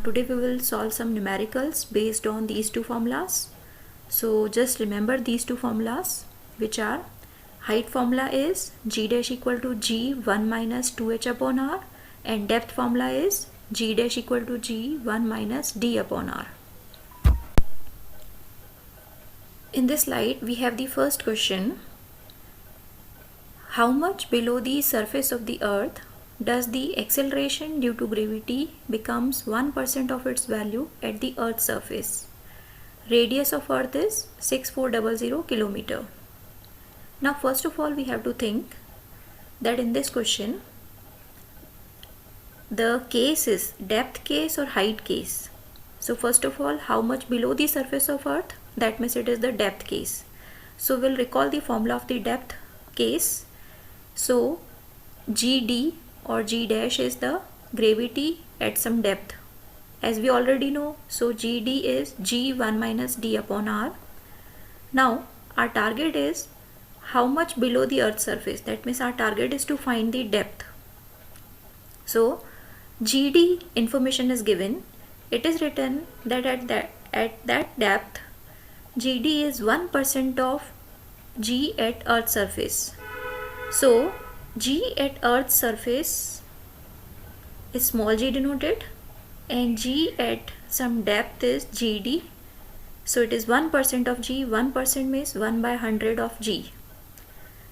Today we will solve some numericals based on these two formulas. So just remember these two formulas, which are height formula is g dash equal to g 1 minus 2h upon r, and depth formula is g dash equal to g 1 minus d upon r. In this slide we have the first question. How much below the surface of the earth does the acceleration due to gravity becomes 1% of its value at the earth's surface? Radius of earth is 6400 kilometer. Now first of all we have to think that in this question the case is depth case or height case. So first of all, how much below the surface of earth, that means it is the depth case. So we'll recall the formula of the depth case. So GD or G dash is the gravity at some depth, as we already know. So GD is G1 minus D upon R. Now our target is how much below the earth's surface, that means our target is to find the depth. So GD information is given. It is written that at that depth GD is 1% of G at earth's surface. So G at earth's surface is small g denoted, and G at some depth is GD. So it is 1% of G. 1% means 1 by 100 of G.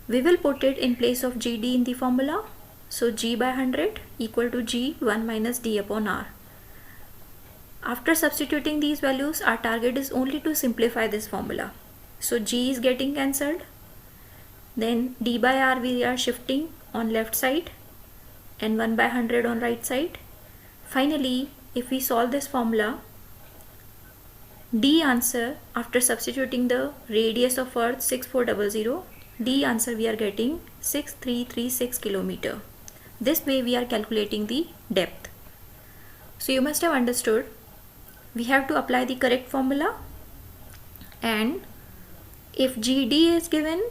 We will put it in place of GD in the formula. So G by 100 equal to G 1 minus D upon R. After substituting these values, our target is only to simplify this formula. So G is getting cancelled. Then D by R we are shifting on left side and 1 by 100 on right side. Finally, if we solve this formula, D answer after substituting the radius of earth 6400, D answer we are getting 6336 kilometer. This way we are calculating the depth. So you must have understood we have to apply the correct formula, and if GD is given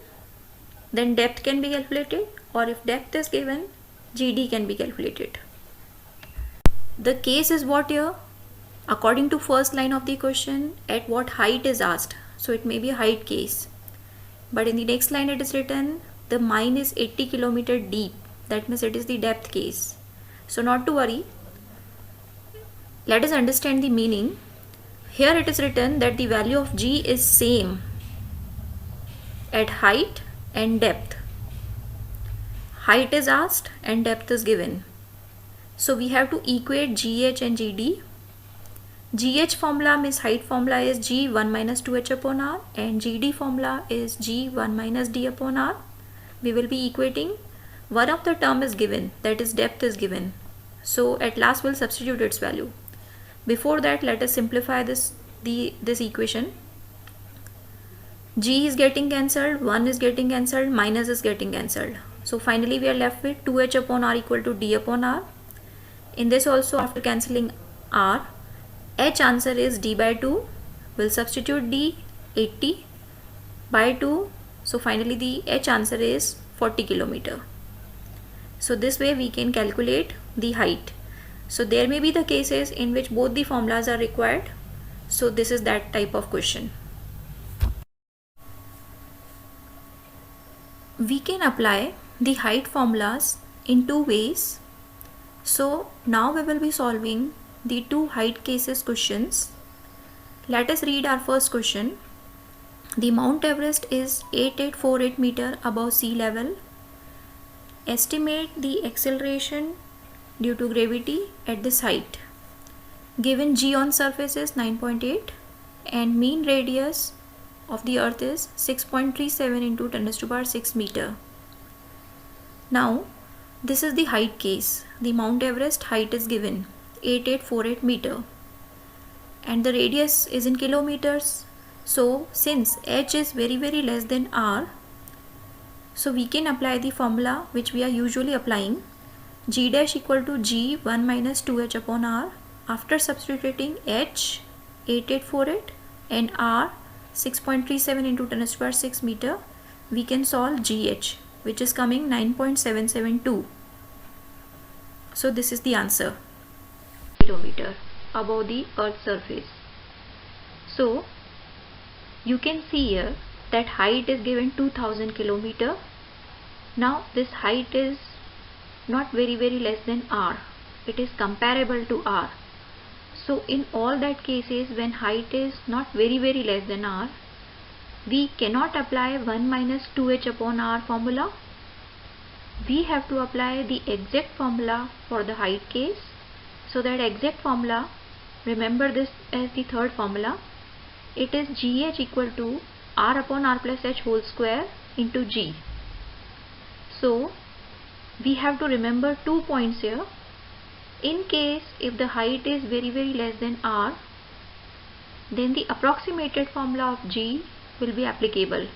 then depth can be calculated, or if depth is given GD can be calculated. The case is what here? According to first line of the question, at what height is asked, so it may be a height case. But in the next line it is written the mine is 80 kilometer deep, that means it is the depth case. So not to worry, let us understand the meaning. Here it is written that the value of G is same at height and depth. Height is asked and depth is given. So we have to equate GH and GD. GH formula means height formula is G 1 minus 2h upon R, and GD formula is G 1 minus D upon R. We will be equating. One of the term is given, that is depth is given. So at last we'll substitute its value. Before that, let us simplify this equation. G is getting cancelled, 1 is getting cancelled, minus is getting cancelled. So finally we are left with 2h upon R equal to D upon R. In this also, after cancelling R, H answer is D by 2. We'll substitute D 80 by 2. So finally the H answer is 40 kilometer. So this way we can calculate the height. So there may be the cases in which both the formulas are required. So this is that type of question. We can apply the height formulas in two ways. So now we will be solving the two height cases questions. Let us read our first question. The Mount Everest is 8848 meter above sea level. Estimate the acceleration due to gravity at this height. Given G on surface is 9.8 and mean radius of the earth is 6.37 into 10 to the power 6 meter. Now this is the height case. The Mount Everest height is given 8848 meter and the radius is in kilometers. So since H is very less than R, so we can apply the formula which we are usually applying. G dash equal to G 1 minus 2h upon R. After substituting H 8848 and R 6.37 into 10 to the power 6 meter, we can solve GH, which is coming 9.772. So this is the answer. Kilometer. above the Earth's surface. So you can see here that height is given 2000 km. Now this height is not very less than r. It is comparable to r. So in all that cases when height is not very less than r, we cannot apply 1 minus 2h upon r formula. We have to apply the exact formula for the height case. So that exact formula, remember this as the third formula, it is gh equal to r upon r plus h whole square into g. So we have to remember 2 points here. In case if the height is very less than r, then the approximated formula of g will be applicable.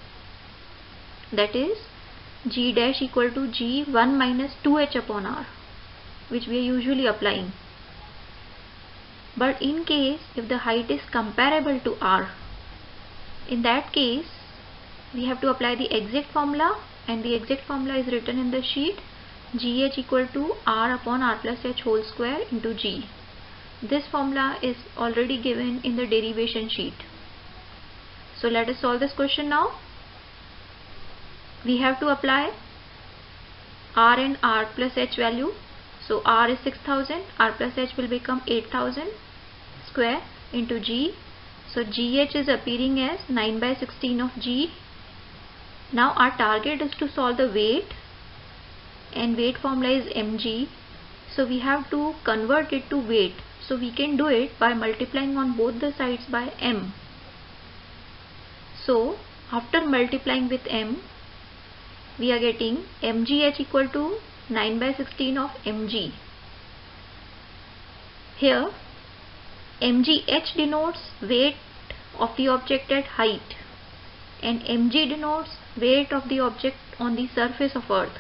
That is g dash equal to g 1 minus 2h upon r, which we are usually applying. But in case if the height is comparable to r, in that case we have to apply the exact formula, and the exact formula is written in the sheet, gh equal to r upon r plus h whole square into g. This formula is already given in the derivation sheet. So let us solve this question now. We have to apply r and r plus h value. So r is 6000, r plus h will become 8000 square into g. So gh is appearing as 9 by 16 of g. Now our target is to solve the weight, and weight formula is mg. So we have to convert it to weight. So we can do it by multiplying on both the sides by m. So after multiplying with m, we are getting mgh equal to 9 by 16 of mg. Here mgh denotes weight of the object at height, and mg denotes weight of the object on the surface of Earth.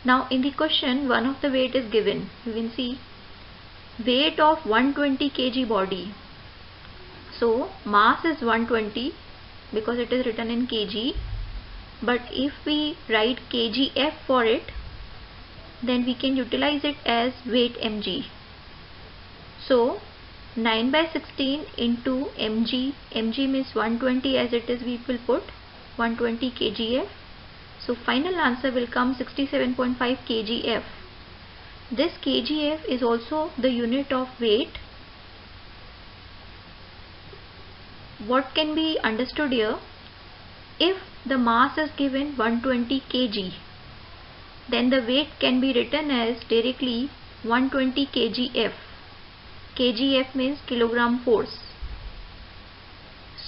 Now in the question, one of the weight is given. You can see weight of 120 kg body. So mass is 120 because it is written in kg. But if we write kgf for it, then we can utilize it as weight mg. So 9 by 16 into mg, mg means 120 as it is, we will put 120 kgf. So final answer will come 67.5 kgf. This kgf is also the unit of weight. What can be understood here? If the mass is given 120 kg, then the weight can be written as directly 120 kgf. Kgf means kilogram force.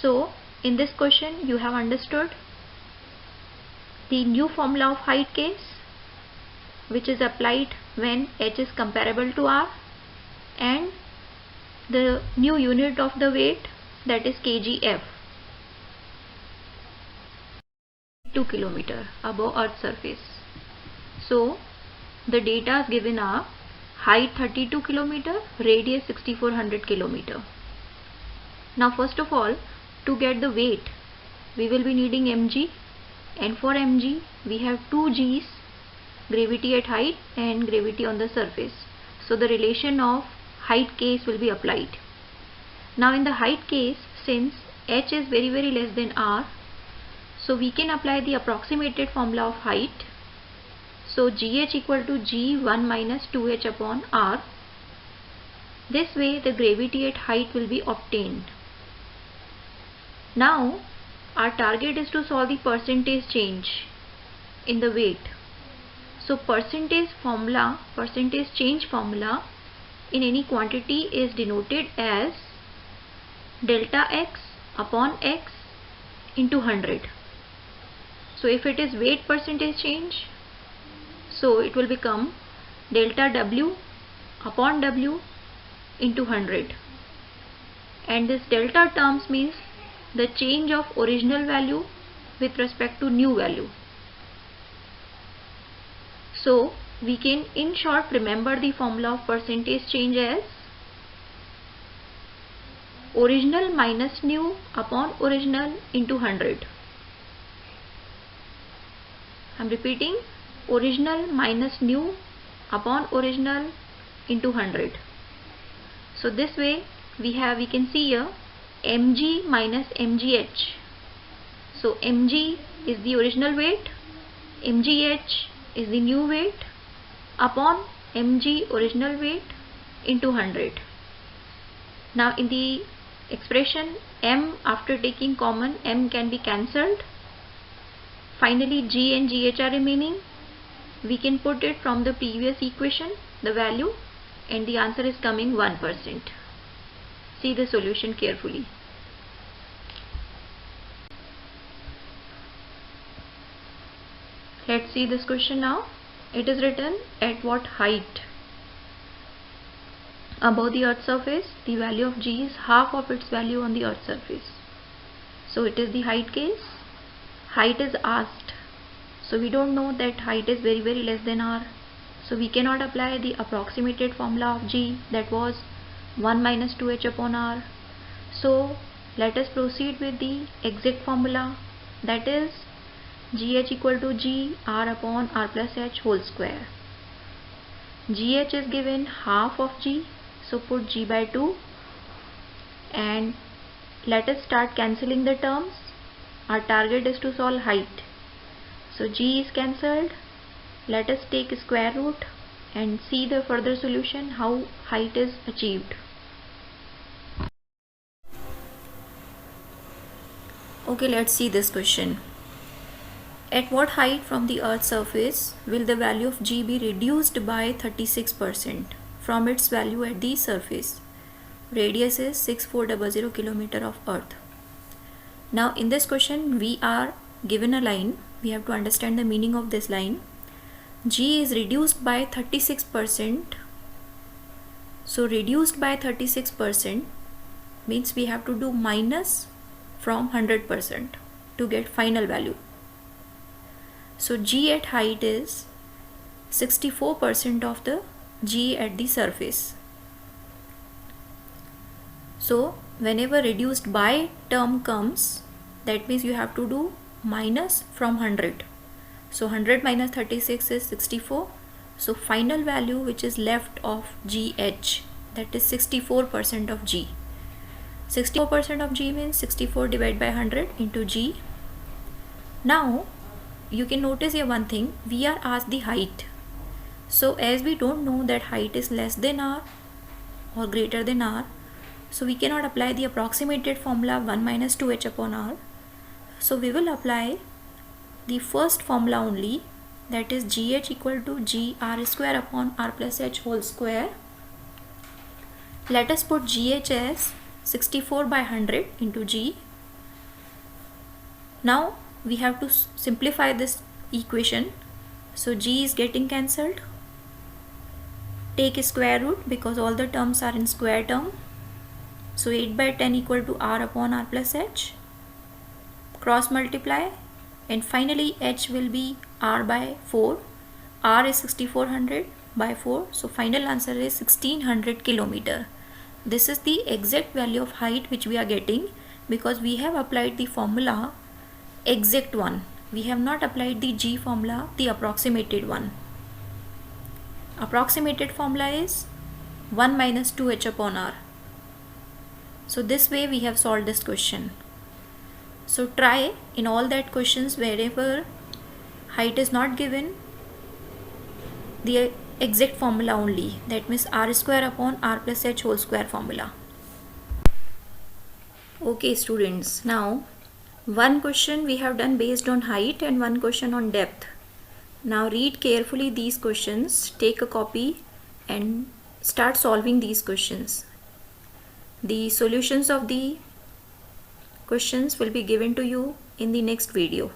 So in this question you have understood the new formula of height case, which is applied when h is comparable to r, and the new unit of the weight, that is kgf. 2 km above Earth's surface. So the data given are height 32 km, radius 6400 km. Now first of all, to get the weight, we will be needing mg, and for mg we have two g's, gravity at height and gravity on the surface. So the relation of height case will be applied. Now in the height case, since h is very less than r, so we can apply the approximated formula of height. So gh equal to g 1 minus 2h upon r. This way the gravity at height will be obtained. Now our target is to solve the percentage change in the weight. So percentage change formula in any quantity is denoted as delta x upon x into 100. So if it is weight percentage change, so it will become delta w upon w into 100. And this delta terms means the change of original value with respect to new value. So we can in short remember the formula of percentage change as original minus new upon original into 100. I am repeating, original minus new upon original into 100. So this way we can see here mg minus mgh. So mg is the original weight, mgh is the new weight upon mg original weight into 100. Now in the expression m, after taking common, m can be cancelled. Finally g and gh are remaining. We can put it from the previous equation, the value, and the answer is coming 1%. See the solution carefully. Let's see this question now. It is written, at what height above the earth's surface the value of g is half of its value on the earth's surface. So it is the height case. Height is asked. So we don't know that height is very less than r. So we cannot apply the approximated formula of g, that was 1 minus 2h upon r. So let us proceed with the exact formula, that is gh equal to g r upon r plus h whole square. Gh is given half of g, so put g by 2 and let us start cancelling the terms. Our target is to solve height. So g is cancelled. Let us take square root and see the further solution, how height is achieved. Okay, let's see this question. At what height from the earth's surface will the value of g be reduced by 36% from its value at the surface? Radius is 6400 km of earth. Now in this question we are given a line. We have to understand the meaning of this line. G is reduced by 36%. So reduced by 36% means we have to do minus from 100% to get final value. So g at height is 64% of the g at the surface. So whenever reduced by term comes, that means you have to do minus from 100. So 100 minus 36 is 64. So final value which is left of gh, that is 64% of g. 64% of g means 64 divided by 100 into g. Now you can notice here one thing, we are asked the height. So as we don't know that height is less than r or greater than r, so we cannot apply the approximated formula 1 minus 2h upon r. So we will apply the first formula only, that is gh equal to g r square upon r plus h whole square. Let us put gh as 64 by 100 into g. Now we have to simplify this equation. So g is getting cancelled. Take a square root because all the terms are in square term. So 8 by 10 equal to r upon r plus h. Cross multiply and finally h will be r by 4. R is 6400 by 4. So final answer is 1600 kilometer. This is the exact value of height which we are getting because we have applied the formula exact one. We have not applied the g formula, the approximated one. Approximated formula is 1 minus 2h upon r. So this way we have solved this question. So try in all that questions wherever height is not given, the exact formula only, that means r square upon r plus h whole square formula. Okay students, now one question we have done based on height and one question on depth. Now read carefully these questions, take a copy and start solving these questions. The solutions of the questions will be given to you in the next video.